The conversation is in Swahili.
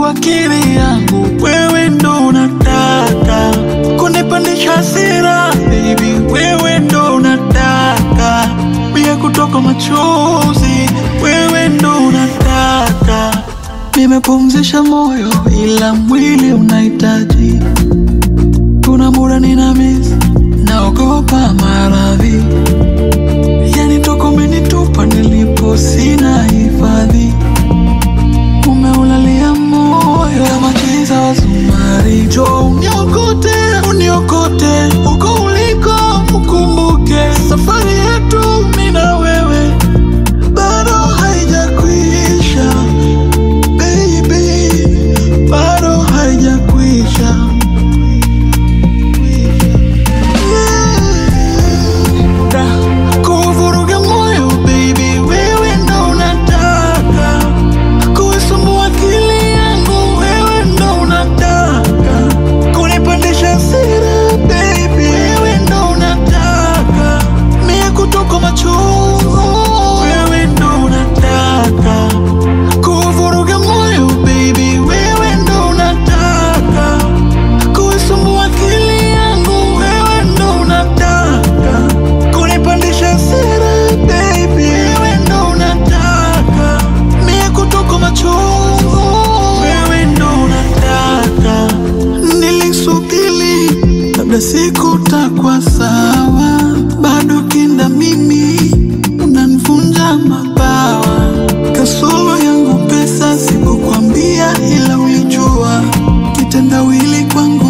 Akili yangu wewe ndo unataka kunipandisha hasira, baby wewe ndo unataka mie kutoka machozi, wewe ndo unataka. Nimepumzisha moyo ila mwili unahitaji, kuna muda nina miss, naogopa maradhi, yani toko umenitupa nilipo sina hifadhi. Umeulalia moyo kama chiza wa Zumari, njoo uniokote, uniokote uko uliko, ukumbuke safari yetu mimi na wewe bado haijakwisha, baby, bado haijakwisha. Kuvuruga moyo baby wewe ndo unataka, kuisumbua akili yangu wewe ndo unataka, kunipandisha hasira baby wewe ndo unataka, mie kutoka machungu wewe ndo unataka. Kuvuruga moyo baby wewe ndo unataka, kuisumbua akili yangu wewe ndo unataka, kunipandisha hasira baby wewe ndo unataka, mie kutoka machungu wewe ndo unataka. Nilisubiri labda siku takwa sawa, bado kinda mimi unanivunja mabawa. Kasoro yangu pesa sikukwambia ila ulijua, kitendawili kwangu